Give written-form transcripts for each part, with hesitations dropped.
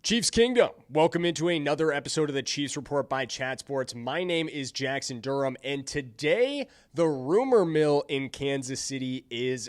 Chiefs Kingdom, welcome into another episode of the Chiefs Report by Chat Sports. My name is Jackson Durham, and today the rumor mill in Kansas City is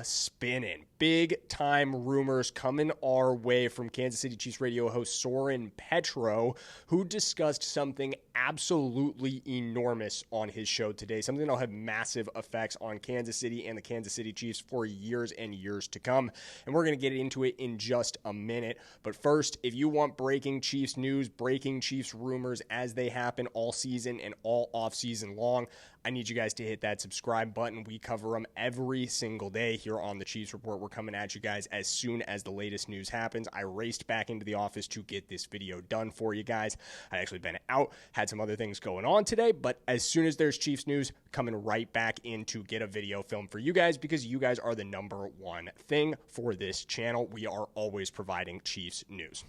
spinning. Big time rumors coming our way from Kansas City Chiefs radio host Soren Petro, who discussed something absolutely enormous on his show today, something that'll have massive effects on Kansas City and the Kansas City Chiefs for years and years to come. And we're going to get into it in just a minute. But first, if you want breaking Chiefs news, breaking Chiefs rumors as they happen all season and all off-season long, I need you guys to hit that subscribe button. We cover them every single day here on the Chiefs Report. We're coming at you guys as soon as the latest news happens. I raced back into the office to get this video done for you guys. I'd actually been out, had some other things going on today, but as soon as there's Chiefs news, coming right back in to get a video film for you guys because you guys are the number one thing for this channel. We are always providing Chiefs news.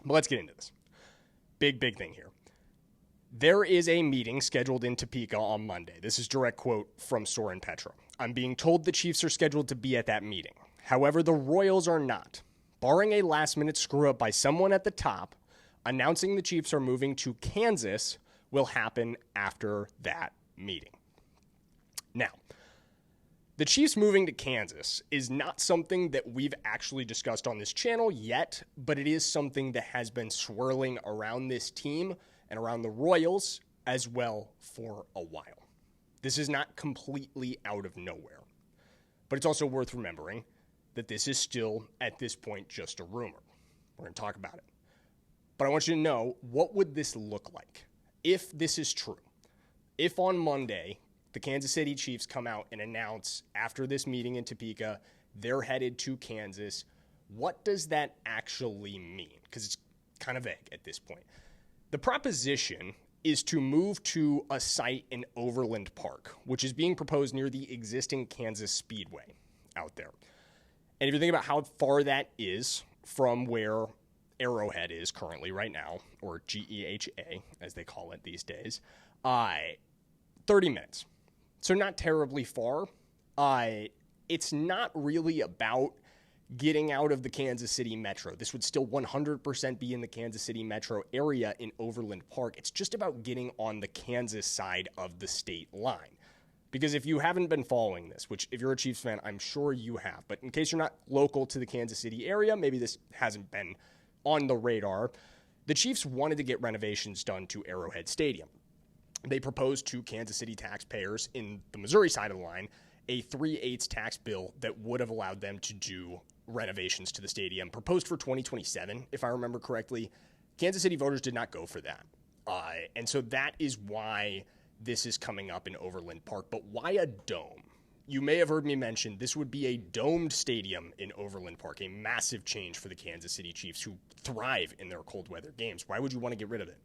But let's get into this. Big thing here. There is a meeting scheduled in Topeka on Monday. This is direct quote from Soren Petro. I'm being told the Chiefs are scheduled to be at that meeting. However, the Royals are not. Barring a last-minute screw-up by someone at the top, announcing the Chiefs are moving to Kansas will happen after that meeting. Now, the Chiefs moving to Kansas is not something that we've actually discussed on this channel yet, but it is something that has been swirling around this team and around the Royals as well for a while. This is not completely out of nowhere, but it's also worth remembering that this is still, at this point, just a rumor. We're going to talk about it. But I want you to know, what would this look like if this is true? If on Monday, the Kansas City Chiefs come out and announce after this meeting in Topeka, they're headed to Kansas, what does that actually mean? Because it's kind of vague at this point. The proposition is to move to a site in Overland Park, which is being proposed near the existing Kansas Speedway out there. And if you think about how far that is from where Arrowhead is currently right now, or GEHA, as they call it these days, 30 minutes. So not terribly far. It's not really about getting out of the Kansas City metro. This would still 100% be in the Kansas City metro area in Overland Park. It's just about getting on the Kansas side of the state line. Because if you haven't been following this, which if you're a Chiefs fan, I'm sure you have, but in case you're not local to the Kansas City area, maybe this hasn't been on the radar, the Chiefs wanted to get renovations done to Arrowhead Stadium. They proposed to Kansas City taxpayers in the Missouri side of the line a 3/8 tax bill that would have allowed them to do renovations to the stadium, proposed for 2027, if I remember correctly. Kansas City voters did not go for that. And so that is why this is coming up in Overland Park. But why a dome? You may have heard me mention this would be a domed stadium in Overland Park, a massive change for the Kansas City Chiefs who thrive in their cold weather games. Why would you want to get rid of it?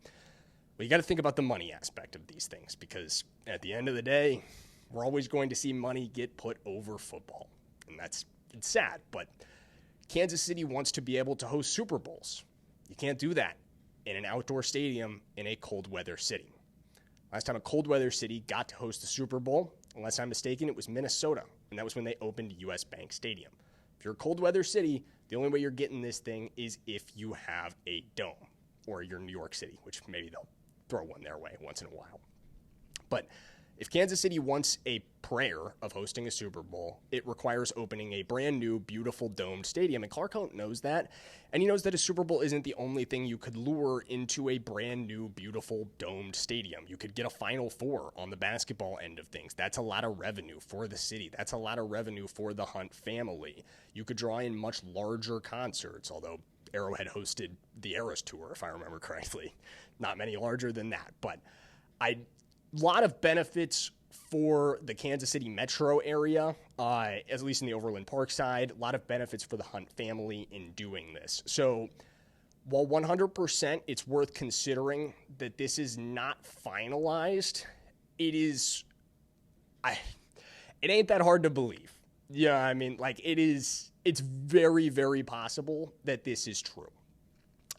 Well, you got to think about the money aspect of these things because at the end of the day, we're always going to see money get put over football. And it's sad, but Kansas City wants to be able to host Super Bowls. You can't do that in an outdoor stadium in a cold weather city. Last time a cold weather city got to host the Super Bowl, unless I'm mistaken, it was Minnesota, and that was when they opened US Bank Stadium. If you're a cold weather city, the only way you're getting this thing is if you have a dome, or you're New York City, which maybe they'll throw one their way once in a while. But if Kansas City wants a prayer of hosting a Super Bowl, it requires opening a brand new, beautiful domed stadium. And Clark Hunt knows that. And he knows that a Super Bowl isn't the only thing you could lure into a brand new, beautiful domed stadium. You could get a Final Four on the basketball end of things. That's a lot of revenue for the city. That's a lot of revenue for the Hunt family. You could draw in much larger concerts, although Arrowhead hosted the Eras Tour, if I remember correctly. Not many larger than that. But a lot of benefits for the Kansas City metro area, at least in the Overland Park side. A lot of benefits for the Hunt family in doing this. So while 100% it's worth considering that this is not finalized, it ain't that hard to believe. Yeah, I mean, like it's very, very possible that this is true.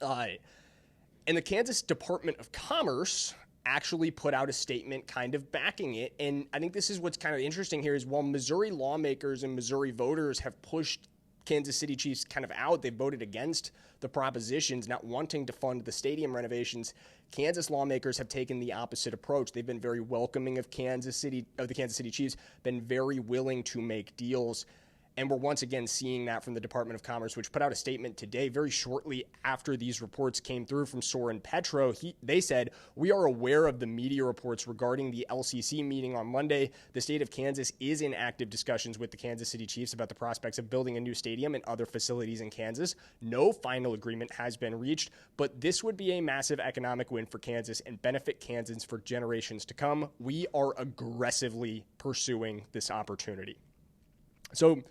And the Kansas Department of Commerce actually put out a statement kind of backing it. And I think this is what's kind of interesting here is while Missouri lawmakers and Missouri voters have pushed Kansas City Chiefs kind of out. They voted against the propositions, not wanting to fund the stadium renovations. Kansas lawmakers have taken the opposite approach. They've been very welcoming of the Kansas City Chiefs, been very willing to make deals. And we're once again seeing that from the Department of Commerce, which put out a statement today, very shortly after these reports came through from Soren Petro. They said, "We are aware of the media reports regarding the LCC meeting on Monday. The state of Kansas is in active discussions with the Kansas City Chiefs about the prospects of building a new stadium and other facilities in Kansas. No final agreement has been reached, but this would be a massive economic win for Kansas and benefit Kansans for generations to come. We are aggressively pursuing this opportunity." So,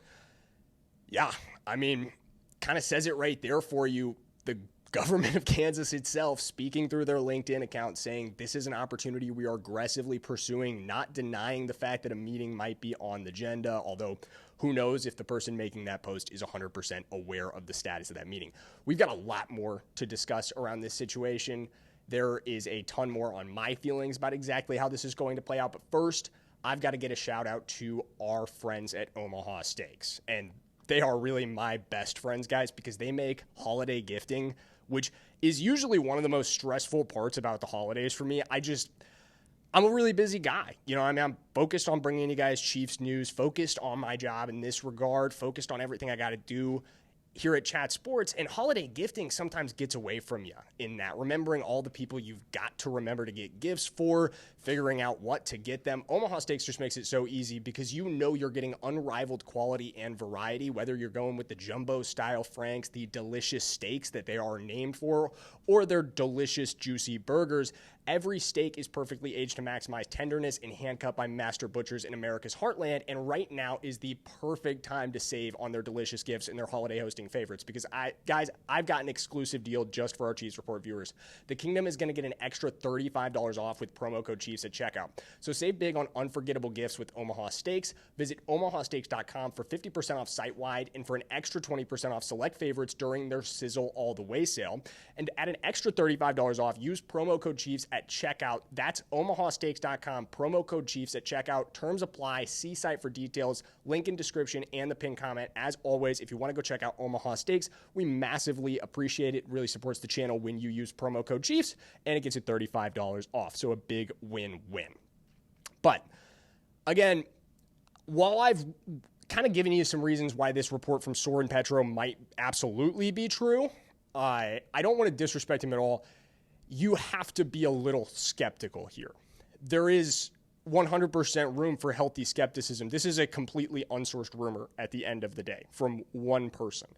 yeah, I mean, kind of says it right there for you. The government of Kansas itself speaking through their LinkedIn account saying this is an opportunity we are aggressively pursuing, not denying the fact that a meeting might be on the agenda, although who knows if the person making that post is 100% aware of the status of that meeting. We've got a lot more to discuss around this situation. There is a ton more on my feelings about exactly how this is going to play out. But first, I've got to get a shout out to our friends at Omaha Steaks. And they are really my best friends, guys, because they make holiday gifting, which is usually one of the most stressful parts about the holidays for me. I'm a really busy guy. I'm focused on bringing you guys Chiefs news, focused on my job in this regard, focused on everything I got to do here at Chat Sports, and holiday gifting sometimes gets away from you in that. Remembering all the people you've got to remember to get gifts for, figuring out what to get them. Omaha Steaks just makes it so easy because you're getting unrivaled quality and variety, whether you're going with the jumbo-style franks, the delicious steaks that they are named for, or their delicious, juicy burgers. Every steak is perfectly aged to maximize tenderness and hand-cut by master butchers in America's heartland. And right now is the perfect time to save on their delicious gifts and their holiday hosting favorites. Because I've got an exclusive deal just for our Chiefs Report viewers. The Kingdom is going to get an extra $35 off with promo code Chiefs at checkout. So save big on unforgettable gifts with Omaha Steaks. Visit omahasteaks.com for 50% off site-wide and for an extra 20% off select favorites during their Sizzle All the Way sale. And to add an extra $35 off, use promo code Chiefs at checkout. That's omahasteaks.com, promo code Chiefs at checkout. Terms apply. See site for details. Link in description and the pinned comment. As always, if you want to go check out Omaha Steaks, we massively appreciate it. It really supports the channel when you use promo code Chiefs, and it gets you $35 off. So a big win-win. But again, while I've kind of given you some reasons why this report from Soren Petro might absolutely be true, I don't want to disrespect him at all. You have to be a little skeptical here. There is 100% room for healthy skepticism. This is a completely unsourced rumor at the end of the day from one person.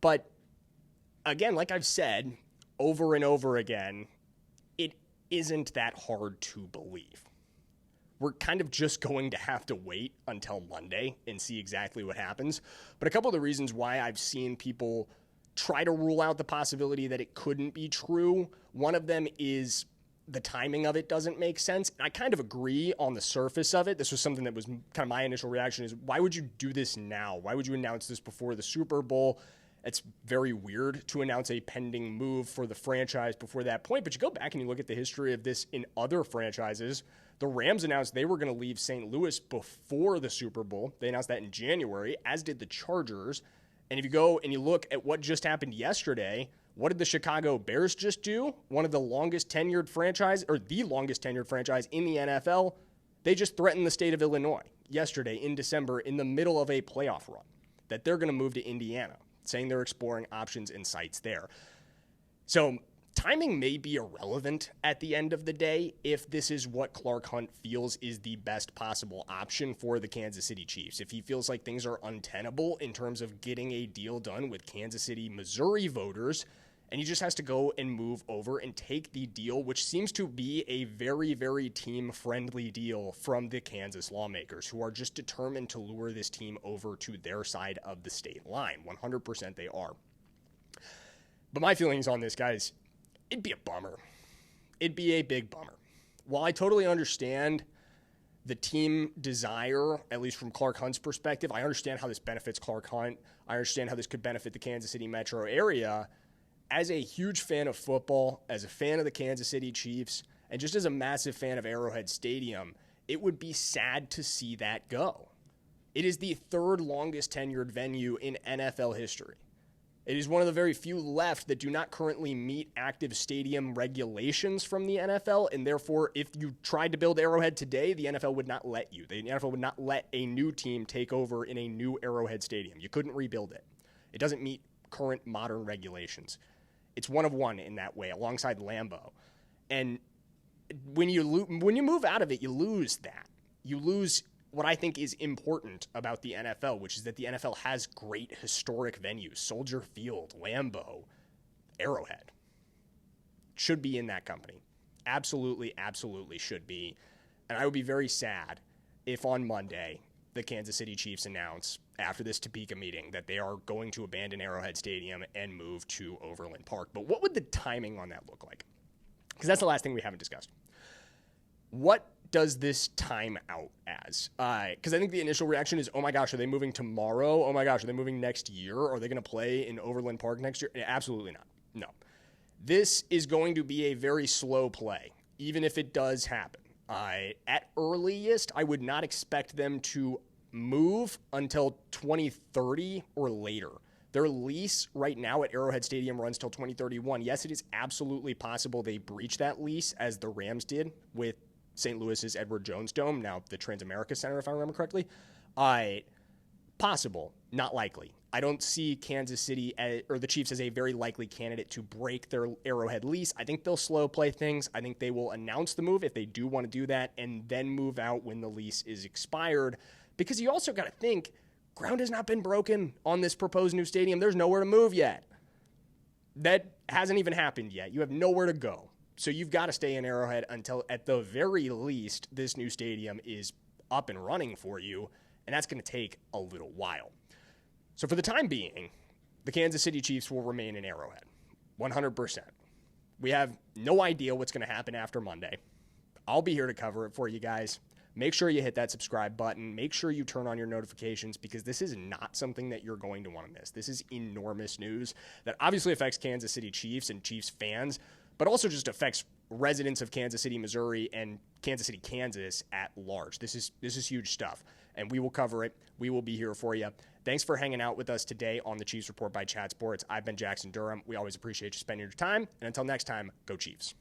But again, like I've said over and over again, it isn't that hard to believe. We're kind of just going to have to wait until Monday and see exactly what happens. But a couple of the reasons why I've seen people try to rule out the possibility that it couldn't be true, one of them is the timing of it doesn't make sense. And I kind of agree on the surface of it. This was something that was kind of my initial reaction is, why would you do this now? Why would you announce this before the Super Bowl? It's very weird to announce a pending move for the franchise before that point. But you go back and you look at the history of this in other franchises. The Rams announced they were going to leave St. Louis before the Super Bowl. They announced that in January, as did the Chargers. And if you go and you look at what just happened yesterday, what did the Chicago Bears just do? One of the longest tenured franchise, or the longest tenured franchise in the NFL. They just threatened the state of Illinois yesterday in December in the middle of a playoff run that they're going to move to Indiana, saying they're exploring options and sites there. So timing may be irrelevant at the end of the day if this is what Clark Hunt feels is the best possible option for the Kansas City Chiefs. If he feels like things are untenable in terms of getting a deal done with Kansas City, Missouri voters, and he just has to go and move over and take the deal, which seems to be a very, very team-friendly deal from the Kansas lawmakers, who are just determined to lure this team over to their side of the state line. 100% they are. But my feelings on this, guys, it'd be a bummer. It'd be a big bummer. While I totally understand the team desire, at least from Clark Hunt's perspective, I understand how this benefits Clark Hunt. I understand how this could benefit the Kansas City metro area. As a huge fan of football, as a fan of the Kansas City Chiefs, and just as a massive fan of Arrowhead Stadium, it would be sad to see that go. It is the third longest tenured venue in NFL history. It is one of the very few left that do not currently meet active stadium regulations from the NFL, and therefore, if you tried to build Arrowhead today, the NFL would not let you. The NFL would not let a new team take over in a new Arrowhead Stadium. You couldn't rebuild it. It doesn't meet current modern regulations. It's one of one in that way, alongside Lambeau. And when you move out of it, you lose that. You lose what I think is important about the NFL, which is that the NFL has great historic venues. Soldier Field, Lambeau, Arrowhead. Should be in that company. Absolutely, absolutely should be. And I would be very sad if on Monday the Kansas City Chiefs announce after this Topeka meeting that they are going to abandon Arrowhead Stadium and move to Overland Park. But what would the timing on that look like? Because that's the last thing we haven't discussed. What does this time out as? Because I think the initial reaction is, oh my gosh, are they moving tomorrow? Oh my gosh, are they moving next year? Are they going to play in Overland Park next year? Absolutely not. No. This is going to be a very slow play, even if it does happen. At earliest, I would not expect them to move until 2030 or later. Their lease right now at Arrowhead Stadium runs till 2031. Yes, it is absolutely possible they breach that lease, as the Rams did with St. Louis's Edward Jones Dome, now the Transamerica Center, if I remember correctly. Possible, not likely. I don't see Kansas City or the Chiefs as a very likely candidate to break their Arrowhead lease. I think they'll slow play things. I think they will announce the move if they do want to do that, and then move out when the lease is expired. Because you also got to think, ground has not been broken on this proposed new stadium. There's nowhere to move yet. That hasn't even happened yet. You have nowhere to go. So you've got to stay in Arrowhead until, at the very least, this new stadium is up and running for you, and that's going to take a little while. So for the time being, the Kansas City Chiefs will remain in Arrowhead, 100%. We have no idea what's going to happen after Monday. I'll be here to cover it for you guys. Make sure you hit that subscribe button. Make sure you turn on your notifications, because this is not something that you're going to want to miss. This is enormous news that obviously affects Kansas City Chiefs and Chiefs fans, but also just affects residents of Kansas City, Missouri, and Kansas City, Kansas at large. This is huge stuff, and we will cover it. We will be here for you. Thanks for hanging out with us today on the Chiefs Report by Chat Sports. I've been Jackson Durham. We always appreciate you spending your time, and until next time, go Chiefs.